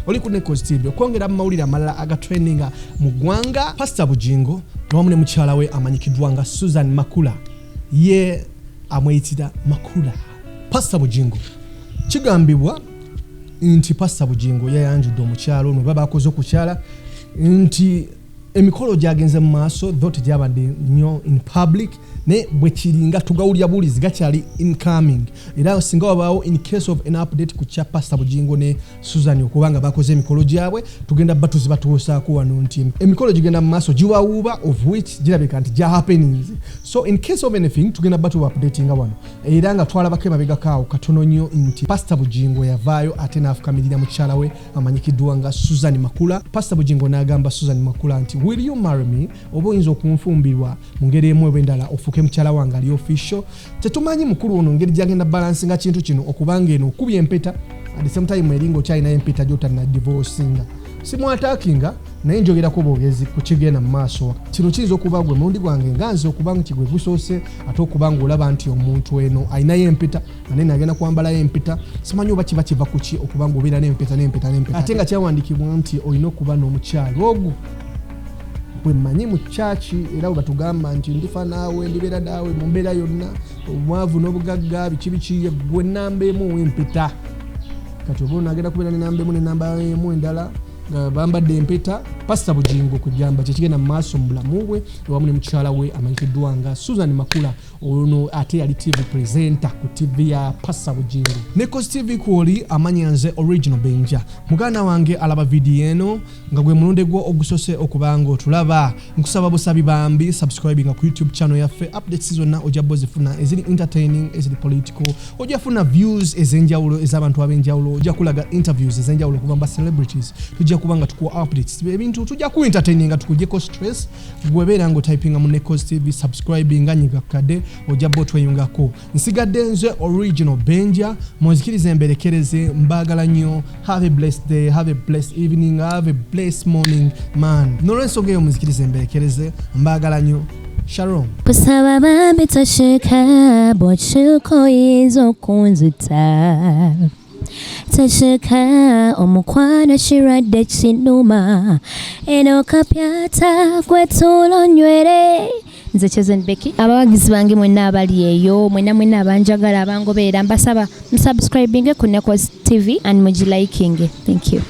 oli ku NEKOZ TV okwongera mu mawulire amalala agatrendinga mu ggwanga. Pastor Bujjingo n'omu ne mukyala we amanyikiddwa nga Susan Makula, ye amweyitira Makula. Pastor Bujjingo kigambibwa nti Pastor Bujjingo yayanjudde omukyalo ono baba akoze okukyala nti emikolo gyagenze mu maaso though tegyabadde nnyo in public ne bwe kiringa tugawulya bulizi gakyali incoming. Era singa wabaawo in case of an update ku kya Pastor Bujjingo ne Susan okubanga bakoze emikolo gyabwe tugenda batuzi batuusaako wano nti emikolo gigenda mu maaso giwawuuba of which girabika nti gya happenings. So in case of anything tugenda batu updatinga wano era nga twalabako emabegakaawo katono nnyo nti Pastor Bujjingo yavaayo ate n'afukamirira mukyala we amanyikiddwa nga Susan Makula. Pastor Bujjingo n'agamba Susan Makula nti will you marry me, oba oyinza okunfumbirwa mu ngeri emu oba endala ofuuke mukyala wange ali official. Tetumanyi mukulu ono ngeri gyagenda balansinga kintu kino okubanga eno okubya empeta at the same time eringa okyalina empeta gy'otalina divorcinga. Simwataakinga naye njogerako bwogezi ku kigenda mu maaso. Kino kiyinza okuba gwe mulundi gwange nga nze okuba nti gwe gusoose ate okuba ng'olaba nti omuntu eno alinayo empeta ane nagenda kwambalayo empeta. Simanyi oba kiba kiva ku ki okuba ng'obeera n'empeta ate nga kyawandiikibwa nti olina okuba n'omukyalo ogwo bwe mmanyi mu chachi era batugamba nti ndifa naawe ndibeera naawe mu mbeera yonna omwavu n'obugagga biki gwe namba emu w'empeta. Kati oba onagenda kubeera ne namba emu ne namba emu endala nga bambadde empeta. Pastor Bujjingo kugamba kyekigenda mu maaso mu bulamu bwe ewamu ne mukyala we amanyikiddwa nga Susan Makula, ono ate yali TV presenter ku TV ya Pastor Bujjingo. NEKOZ TV kwoli amanya nze Original Benja. Muganda wange alaba video eno nga gwe mulonde gwo ogusose okubanga otulaba. Nkusaba busabi bambi subscribing ku YouTube channel yaffe. Updates zonna ojja bozifuna ezili entertaining, ezili political, ojja funa views ezenjawulo ez'abantu abenjawulo, ojja kulaga interviews ezenjawulo kubamba celebrities. Tujja kubanga tukuwa updates ebintu tujja ku entertaining tukujeko stress. Gwebeera ngo typinga mu NEKOZ TV subscribing anyiga kade ojja botweyungako. Nsigadde nze Original Benja, muzikirize emberekereze mbagala nnyo. Have a blessed day, have a blessed evening, have a blessed morning man. Nolwensogeyo muzikirize emberekereze mbagala nnyo. Shalom. Kusaba bambi tosheka bochuko izo kunzita tasheka omukwano kiradde kinuma eno kapyata kwetulo nywere. Nze Chosen Becky, abawagizi bange mwenna abali eyo, mwenna abanjagala abangobeera, mbasaba msubscribing ku NEKOZ TV and mugiliking. Thank you.